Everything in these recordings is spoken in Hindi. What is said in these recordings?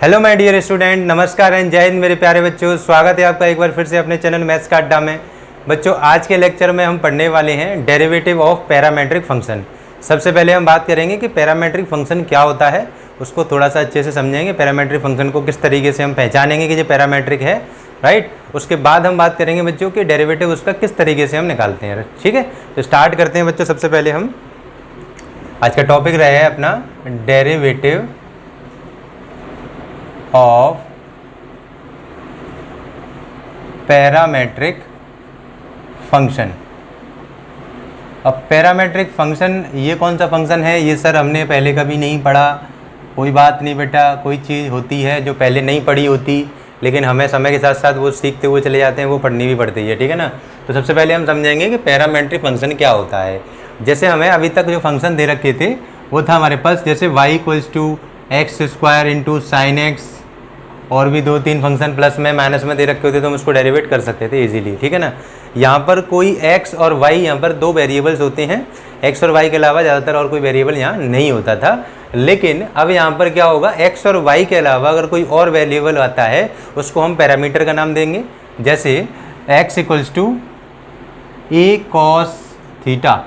हेलो माय डियर स्टूडेंट, नमस्कार एंड जय हिंद मेरे प्यारे बच्चों। स्वागत है आपका एक बार फिर से अपने चैनल मैथ्स का अड्डा में। बच्चों, आज के लेक्चर में हम पढ़ने वाले हैं डेरिवेटिव ऑफ पैरामेट्रिक फंक्शन। सबसे पहले हम बात करेंगे कि पैरामेट्रिक फंक्शन क्या होता है, उसको थोड़ा सा अच्छे से समझेंगे। पैरामेट्रिक फंक्शन को किस तरीके से हम पहचानेंगे कि ये पैरामेट्रिक है, राइट। उसके बाद हम बात करेंगे बच्चों कि डेरिवेटिव उसका किस तरीके से हम निकालते हैं, ठीक है। तो स्टार्ट करते हैं बच्चों। सबसे पहले हम आज का टॉपिक रहे हैं अपना डेरिवेटिव ऑफ पैरामेट्रिक फंक्शन। अब पैरामेट्रिक फंक्शन ये कौन सा फंक्शन है, ये सर हमने पहले कभी नहीं पढ़ा। कोई बात नहीं बेटा, कोई चीज़ होती है जो पहले नहीं पढ़ी होती, लेकिन हमें समय के साथ साथ वो सीखते हुए चले जाते हैं, वो पढ़नी भी पड़ती है, ठीक है ना। तो सबसे पहले हम समझेंगे कि पैरामेट्रिक फंक्शन क्या होता है। जैसे हमें अभी तक जो फंक्शन दे रखे थे वो था हमारे पास, जैसे y equals to x square into sine x, और भी 2-3 फंक्शन प्लस में माइनस में दे रखे होते तो हम उसको डेरिवेट कर सकते थे इजीली, ठीक है ना। यहाँ पर कोई x और y, यहाँ पर दो वेरिएबल्स होते हैं। x और y के अलावा ज़्यादातर और कोई वेरिएबल यहाँ नहीं होता था। लेकिन अब यहाँ पर क्या होगा, x और y के अलावा अगर कोई और वेरिएबल आता है उसको हम पैरामीटर का नाम देंगे। जैसे x equals to a cos theta,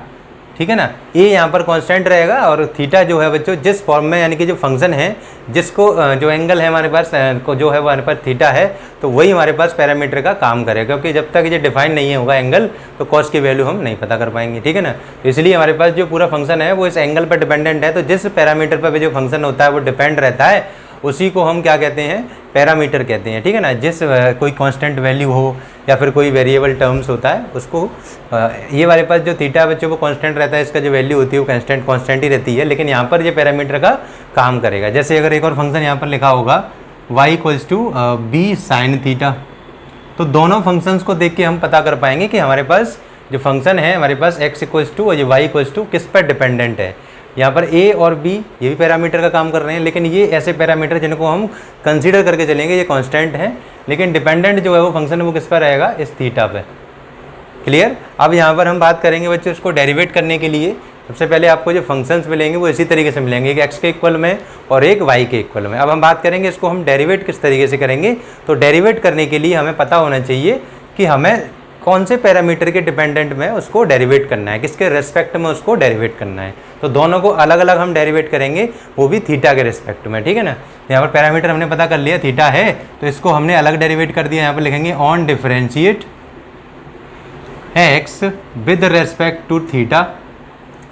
ठीक है ना। ए यहाँ पर कांस्टेंट रहेगा और थीटा जो है बच्चों जिस फॉर्म में, यानी कि जो फंक्शन है जिसको जो एंगल है हमारे पास को जो है वो हमारे पास थीटा है, तो वही हमारे पास पैरामीटर का काम करेगा। क्योंकि जब तक ये डिफाइन नहीं होगा एंगल, तो कॉस की वैल्यू हम नहीं पता कर पाएंगे, ठीक है ना। इसलिए हमारे पास जो पूरा फंक्शन है वो इस एंगल पर डिपेंडेंट है। तो जिस पैरामीटर पर भी जो फंक्शन होता है वो डिपेंड रहता है, उसी को हम क्या कहते हैं, पैरामीटर कहते हैं, ठीक है ना। जिस कोई कांस्टेंट वैल्यू हो या फिर कोई वेरिएबल टर्म्स होता है उसको, ये हमारे पास जो थीटा बच्चों को कांस्टेंट रहता है, इसका जो वैल्यू होती है वो कांस्टेंट ही रहती है, लेकिन यहाँ पर ये पैरामीटर का काम करेगा। जैसे अगर एक और फंक्शन यहाँ पर लिखा होगा y equals to b sine theta, तो दोनों फंक्शंस को देख के हम पता कर पाएंगे कि हमारे पास जो फंक्शन है हमारे पास x इक्वल्स टू और ये y इक्वल्स टू किस पर डिपेंडेंट है। यहाँ पर a और b ये भी पैरामीटर का काम कर रहे हैं, लेकिन ये ऐसे पैरामीटर जिनको हम कंसीडर करके चलेंगे ये कांस्टेंट है, लेकिन डिपेंडेंट जो है वो फंक्शन वो किस पर रहेगा, इस थीटा पे। क्लियर। अब यहाँ पर हम बात करेंगे बच्चों इसको डेरिवेट करने के लिए। सबसे पहले आपको जो फंक्शंस मिलेंगे वो इसी तरीके से मिलेंगे, एक x के इक्वल में और एक y के इक्वल में। अब हम बात करेंगे इसको हम डेरिवेट किस तरीके से करेंगे। तो डेरिवेट करने के लिए हमें पता होना चाहिए कि हमें कौन से पैरामीटर के डिपेंडेंट में उसको डेरिवेट करना है, किसके रेस्पेक्ट में उसको डेरिवेट करना है। तो दोनों को अलग अलग हम डेरिवेट करेंगे, वो भी थीटा के रेस्पेक्ट में, ठीक है ना। यहाँ पर पैरामीटर हमने पता कर लिया थीटा है, तो इसको हमने अलग डेरिवेट कर दिया। यहाँ पर लिखेंगे on differentiate x with respect to theta.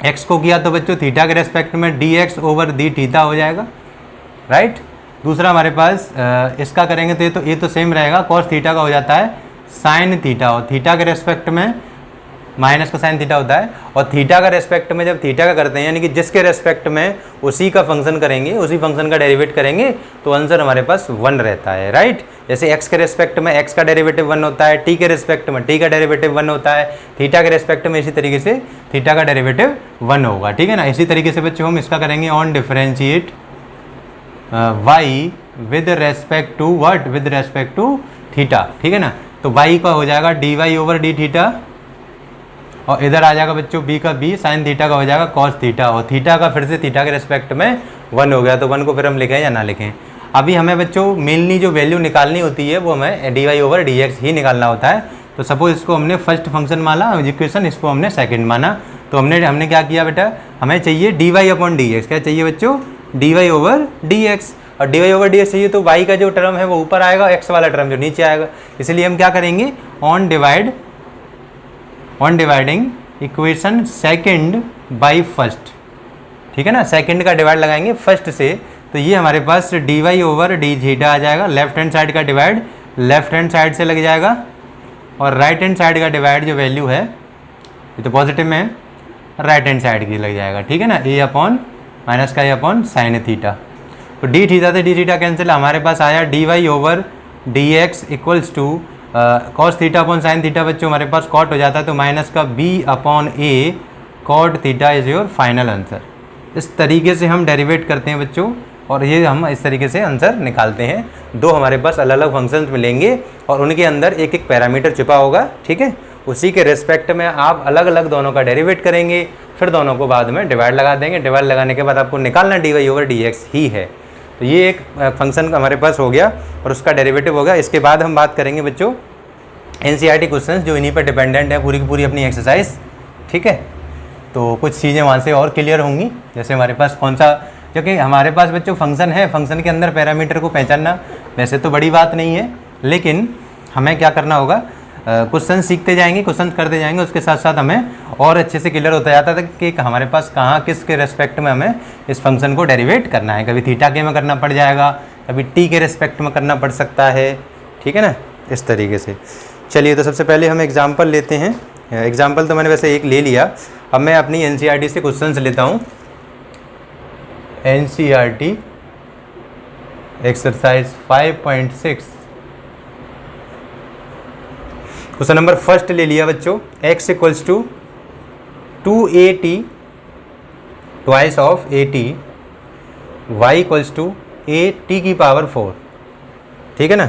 x को किया तो बच्चों थीटा के रेस्पेक्ट में dx ओवर डी थीटा हो जाएगा, राइट। दूसरा हमारे पास इसका करेंगे तो ये तो सेम रहेगा, कॉस थीटा का हो जाता है साइन थीटा, और थीटा के रेस्पेक्ट में माइनस का साइन थीटा होता है। और थीटा का रेस्पेक्ट में जब थीटा का करते हैं, यानी कि जिसके रेस्पेक्ट में उसी का फंक्शन करेंगे, उसी फंक्शन का डेरिवेट करेंगे, तो आंसर हमारे पास 1 रहता है, राइट। जैसे x के रेस्पेक्ट में x का डेरिवेटिव 1 होता है, t के रेस्पेक्ट में t का डेरिवेटिव 1 होता है, थीटा के रेस्पेक्ट में इसी तरीके से थीटा का डेरिवेटिव 1 होगा, ठीक है ना। इसी तरीके से बच्चों हम इसका करेंगे on differentiate y with respect to what, with respect to theta, ठीक है ना। तो y का हो जाएगा dy ओवर डी थीटा, और इधर आ जाएगा बच्चों b का b साइन थीटा का हो जाएगा कॉस थीटा, और थीटा का फिर से थीटा के रेस्पेक्ट में 1 हो गया। तो 1 को फिर हम लिखें या ना लिखें। अभी हमें बच्चों मेनली जो वैल्यू निकालनी होती है वो हमें dy ओवर dx ही निकालना होता है। तो सपोज इसको हमने फर्स्ट फंक्शन माना इक्वेशन, इसको हमने सेकंड माना, तो हमने क्या किया बेटा, हमें चाहिए dy अपॉन dx। क्या चाहिए बच्चों, dy ओवर dx, और dy ओवर dx चाहिए तो y का जो टर्म है वो ऊपर आएगा, x वाला टर्म जो नीचे आएगा। इसलिए हम क्या करेंगे, on dividing equation second by first, ठीक है ना। सेकंड का डिवाइड लगाएंगे फर्स्ट से, तो ये हमारे पास dy ओवर डी थीटा आ जाएगा। लेफ्ट हैंड साइड का डिवाइड लेफ्ट हैंड साइड से लग जाएगा, और राइट हैंड साइड का डिवाइड जो वैल्यू है ये तो पॉजिटिव में है, राइट हैंड साइड की लग जाएगा, ठीक है ना। a अपॉन माइनस का a अपॉन साइन थीटा, तो डी थीटा से डी थीटा कैंसिल, हमारे पास आया dy over dx equals to cos theta upon sine theta. बच्चों हमारे पास कॉट हो जाता है, तो माइनस का b upon a cot theta is your final answer. इस तरीके से हम डेरिवेट करते हैं बच्चों, और ये हम इस तरीके से आंसर निकालते हैं। दो हमारे पास अलग अलग फंक्शंस मिलेंगे और उनके अंदर एक एक पैरामीटर छुपा होगा, ठीक है। उसी के रेस्पेक्ट में आप अलग अलग दोनों का डेरिवेट करेंगे, फिर दोनों को बाद में डिवाइड लगा देंगे। डिवाइड लगाने के बाद आपको निकालना dy ओवर dx ही है। तो ये एक फंक्शन हमारे पास हो गया और उसका डेरिवेटिव हो गया। इसके बाद हम बात करेंगे बच्चों एनसीईआरटी क्वेश्चंस जो इन्हीं पर डिपेंडेंट है पूरी की पूरी अपनी एक्सरसाइज, ठीक है। तो कुछ चीज़ें वहाँ से और क्लियर होंगी, जैसे हमारे पास कौन सा, क्योंकि हमारे पास बच्चों फंक्शन है, फंक्शन के अंदर पैरामीटर को पहचानना वैसे तो बड़ी बात नहीं है, लेकिन हमें क्या करना होगा, क्वेश्चन सीखते जाएंगे, क्वेश्चन करते जाएंगे, उसके साथ साथ हमें और अच्छे से क्लियर होता जाता था कि हमारे पास कहाँ किस के रेस्पेक्ट में हमें इस फंक्शन को डेरिवेट करना है। कभी थीटा के में करना पड़ जाएगा, कभी टी के रेस्पेक्ट में करना पड़ सकता है, ठीक है ना, इस तरीके से। चलिए, तो सबसे पहले हम एग्जाम्पल लेते हैं। एग्जाम्पल तो मैंने वैसे एक ले लिया, अब मैं अपनी एनसीईआरटी से क्वेश्चन लेता हूँ। NCERT exercise 5.6 question number first ले लिया बच्चों। x equals to 2at twice of at, y equals to at की पावर 4, ठीक है ना।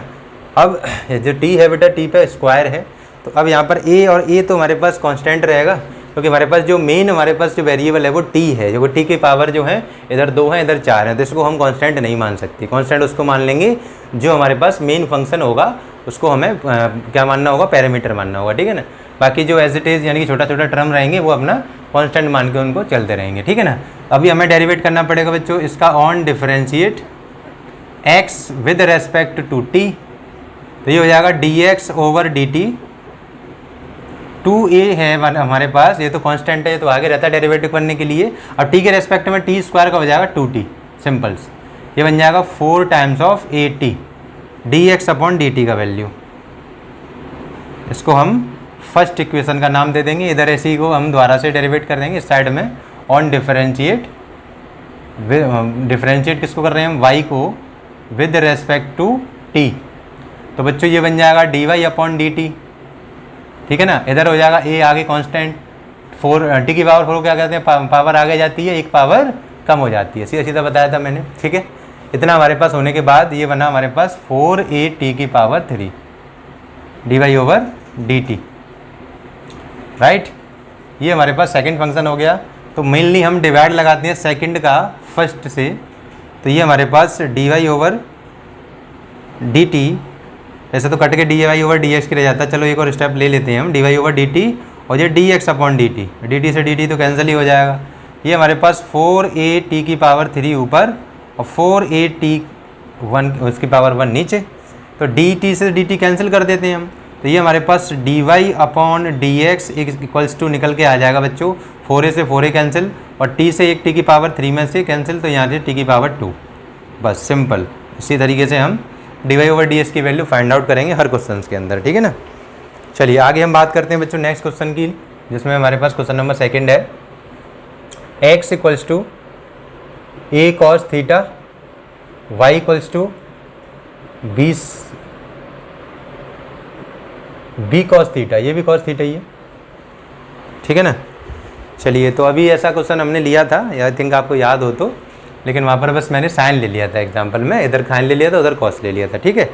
अब जो t है बेटा, t पे स्क्वायर है, तो अब यहाँ पर a और a तो हमारे पास कांस्टेंट रहेगा, क्योंकि हमारे पास जो मेन हमारे पास जो वेरिएबल है वो t है, जो t की पावर जो है इधर 2 है इधर 4 है, तो इसको हम कांस्टेंट नहीं मान सकते। कांस्टेंट उसको मान लेंगे जो हमारे पास मेन फंक्शन होगा, उसको हमें क्या मानना होगा, पैरामीटर मानना होगा, ठीक है ना। बाकी जो एज इट इज़ यानी कि छोटा छोटा टर्म रहेंगे वो अपना कांस्टेंट मान के उनको चलते रहेंगे, ठीक है ना। अभी हमें डेरिवेट करना पड़ेगा बच्चों इसका on differentiate x with respect to t, तो ये हो जाएगा dx ओवर dt। 2a है हमारे पास, ये तो कांस्टेंट है, ये तो आगे रहता है डेरिवेटिव करने के लिए। अब t के रेस्पेक्ट में t स्क्वायर का हो जाएगा 2t, सिंपल्स, ये बन जाएगा 4 times of at dx upon dt का वैल्यू। इसको हम फर्स्ट इक्वेशन का नाम दे देंगे, इधर ऐसी को हम दोबारा से डेरिवेट कर देंगे इस साइड में। ऑन डिफरेंशिएट, डिफरेंशिएट किसको कर रहे हैं हम, y को विद रेस्पेक्ट टू t, तो बच्चों ये बन जाएगा dy अपॉन dt, ठीक है ना। इधर हो जाएगा a आगे कांस्टेंट, 4 t की पावर 4 क्या कहते हैं, पावर आगे जाती है, एक पावर कम हो जाती है, सीधा सीधा बताया था मैंने, ठीक है। इतना हमारे पास होने के बाद ये बना हमारे पास 4at की power 3 dy over dt, right. ये हमारे पास सेकंड फंक्शन हो गया। तो मेनली हम डिवाइड लगाते हैं सेकंड का फर्स्ट से, तो ये हमारे पास dy ओवर dt, ऐसे तो कट के dy ओवर dx के रह जाता है, चलो एक और स्टेप ले लेते हैं हम, dy ओवर dt और ये dx अपॉन dt, dt से dt तो कैंसिल ही हो जाएगा। ये हमारे पास 4at की पावर 3 ऊपर और 4at उसकी पावर 1 नीचे, तो dt से dt कैंसिल कर देते हैं हम, तो ये हमारे पास dy upon dx equals to निकल के आ जाएगा बच्चों, 4a से 4a कैंसिल और t से एक t की पावर 3 में से कैंसिल, तो यहाँ से t की पावर 2, बस सिंपल। इसी तरीके से हम dy ओवर ds की वैल्यू फाइंड आउट करेंगे हर क्वेश्चन के अंदर, ठीक है ना। चलिए आगे हम बात करते हैं बच्चों नेक्स्ट क्वेश्चन की, जिसमें हमारे पास क्वेश्चन नंबर सेकंड है। x equals to a cos theta, y equals to b cos theta, ये भी कॉस थीटा ही है, ठीक है ना। चलिए, तो अभी ऐसा क्वेश्चन हमने लिया था, आई थिंक आपको याद हो तो, लेकिन वहाँ पर बस मैंने साइन ले लिया था एग्जाम्पल में, इधर साइन ले लिया था उधर कॉस ले लिया था, ठीक है।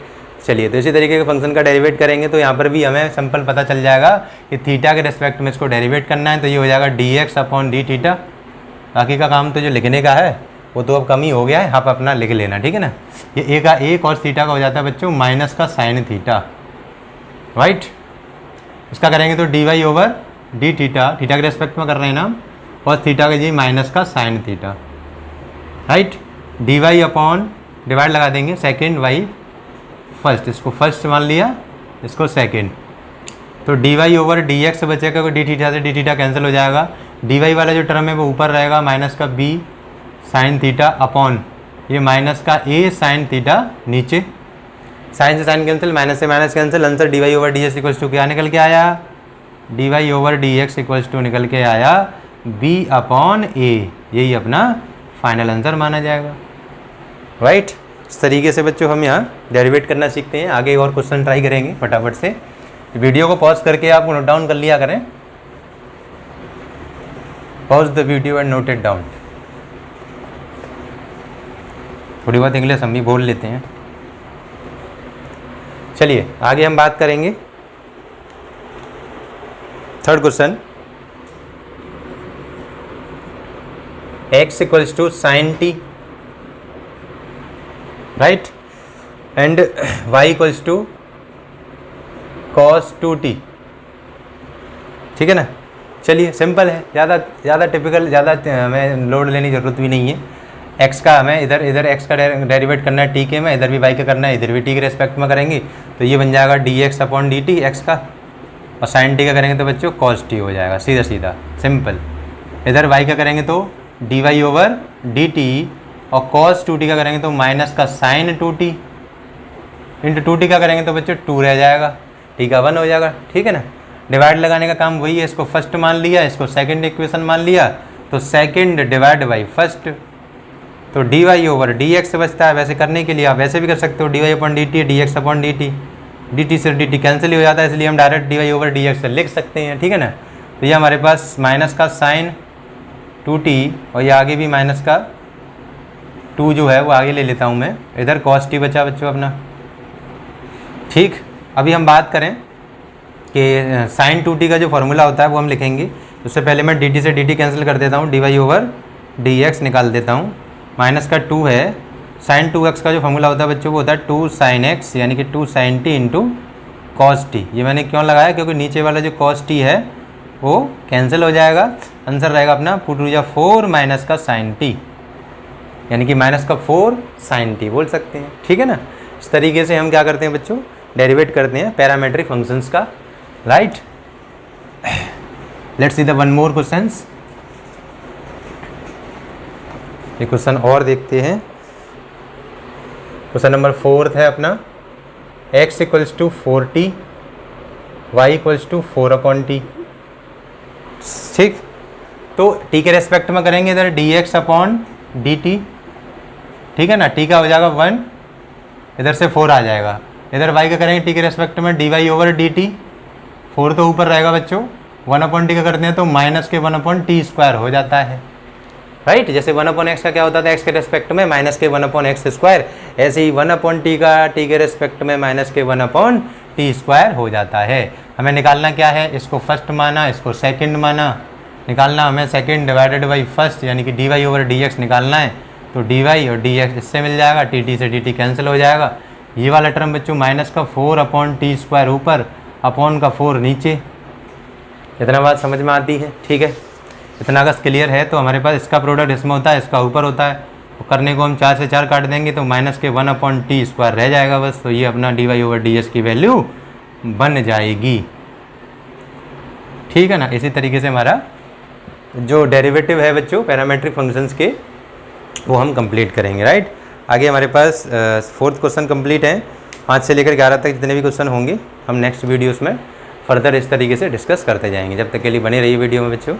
चलिए, तो इसी तरीके के फंक्शन का डेरिवेट करेंगे तो यहाँ पर भी हमें सिंपल पता चल जाएगा कि थीटा के रेस्पेक्ट में इसको डेरिवेट करना है, तो ये हो जाएगा dx अपॉन डी थीटा। बाकी का काम तो जो लिखने का है वो तो अब कम ही हो गया है, आप अपना लिख लेना, ठीक है ना। ये a का a कॉस थीटा का हो जाता है बच्चों माइनस का साइन थीटा, राइट। इसका करेंगे तो dy over D theta, theta के रेस्पेक्ट में कर रहे हैं ना हम, कॉस थीटा का जी माइनस का sine theta, right. dy upon divide लगा देंगे सेकेंड y फर्स्ट, इसको फर्स्ट मान लिया, इसको सेकेंड, तो dy ओवर dx से बचेगा, डी थीटा से डी थीटा कैंसिल हो जाएगा, dy वाला जो टर्म है वो ऊपर रहेगा माइनस का b साइन थीटा अपॉन ये माइनस का a साइन थीटा नीचे, साइन से साइन कैंसिल, माइनस से minus cancel, answer dy over dx equals to क्या निकल के आया, dy over dx equals to निकल के आया b अपॉन a, यही अपना फाइनल आंसर माना जाएगा, राइट। इस तरीके से बच्चों हम यहाँ डेरिवेट करना सीखते हैं। आगे और क्वेश्चन ट्राई करेंगे फटाफट से, वीडियो को पॉज करके आप नोट डाउन कर लिया करें, pause the video and note it down. थोड़ी बहुत इंग्लिश हम भी बोल लेते हैं। चलिए आगे हम बात करेंगे third question, x equals to sine t, right, and y equals to cos 2t, ठीक है ना। चलिए सिंपल है, ज़्यादा टिपिकल, ज़्यादा हमें लोड लेने की ज़रूरत भी नहीं है। x का हमें इधर x का डेरिवेट करना है t के में, इधर भी y का करना है, इधर भी t के रेस्पेक्ट में करेंगे, तो ये बन जाएगा dx अपॉन dt x का, और sin t का करेंगे तो बच्चों cos t हो जाएगा, सीधा सीधा सिंपल। इधर y का करेंगे तो dy ओवर dt, और cos 2t का करेंगे तो माइनस का sin 2t इंटू 2t का करेंगे तो बच्चों 2 रह जाएगा, t का 1 हो जाएगा, ठीक है ना। डिवाइड लगाने का काम वही है, इसको फर्स्ट मान लिया, इसको सेकंड इक्वेशन मान लिया, तो सेकंड डिवाइड बाई फर्स्ट, तो dy ओवर dx बचता है। वैसे करने के लिए आप वैसे भी कर सकते हो, dy upon dt dx upon dt, dt से dt कैंसिल ही हो जाता है, इसलिए हम डायरेक्ट dy ओवर dx से लिख सकते हैं, ठीक है ना। तो ये हमारे पास माइनस का साइन 2t, और ये आगे भी माइनस का 2 जो है वो आगे ले लेता हूँ मैं, इधर cos t बचा बच्चों अपना, ठीक। अभी हम बात करें कि साइन 2t का जो फॉर्मूला होता है वो हम लिखेंगे। उससे पहले मैं dt से dt कैंसिल कर देता हूँ, dy ओवर dx निकाल देता हूँ, माइनस का 2 है, साइन 2x का जो फॉर्मूला होता है बच्चों वो होता है 2 sin x, यानी कि 2 sin t into cos t। ये मैंने क्यों लगाया, क्योंकि नीचे वाला जो cos t है वो कैंसिल हो जाएगा, आंसर रहेगा अपना 4 माइनस का sin t, यानी कि माइनस का 4 sin t बोल सकते हैं, ठीक है ना। इस तरीके से हम क्या करते हैं बच्चों, डेरिवेट करते हैं पैरामेट्रिक फंक्शंस का, right. Let's see the one more questions. एक क्वेश्चन और देखते हैं, क्वेश्चन नंबर 4 है अपना, x equals to 4t, y equals to 4 upon t, ठीक। तो t के रेस्पेक्ट में करेंगे इधर dx अपॉन dt, ठीक है ना, t का हो जाएगा 1, इधर से 4 आ जाएगा, इधर y का करेंगे t के रेस्पेक्ट में dy ओवर dt, 4 तो ऊपर रहेगा बच्चों, 1 अपॉन t का करते हैं तो माइनस के 1 अपॉन टी स्क्वायर हो जाता है, राइट। जैसे 1 अपॉन एक्स का क्या होता था x के रेस्पेक्ट में माइनस के 1 अपॉन एक्स स्क्वायर, ऐसे ही 1 अपॉन टी का t के रेस्पेक्ट में माइनस के 1 अपॉन टी स्क्वायर हो जाता है। हमें निकालना क्या है, इसको फर्स्ट माना, इसको सेकंड माना, निकालना हमें सेकंड डिवाइडेड बाई फर्स्ट, यानी कि dy ओवर dx निकालना है, तो dy और dx इससे मिल जाएगा, टी से dt कैंसिल हो जाएगा। ये वाला टर्म बच्चों माइनस का 4 अपॉन टी स्क्वायर ऊपर, अपॉन का 4 नीचे, इतना बात समझ में आती है, ठीक है। इतना अगर क्लियर है तो हमारे पास इसका प्रोडक्ट इसमें होता है, इसका ऊपर होता है, तो करने को हम 4 से 4 काट देंगे तो माइनस के 1 अपॉन टी स्क्वायर रह जाएगा बस। तो ये अपना dy ओवर ds की वैल्यू बन जाएगी, ठीक है ना। इसी तरीके से हमारा जो डेरिवेटिव है बच्चों पैरामेट्रिक फंक्शंस के वो हम कंप्लीट करेंगे, राइट। आगे हमारे पास 4th क्वेश्चन कंप्लीट है, 5 से लेकर 11 तक जितने भी क्वेश्चन होंगे हम नेक्स्ट वीडियोस में फर्दर इस तरीके से डिस्कस करते जाएंगे। जब तक के लिए बने रहिए वीडियो में बच्चों।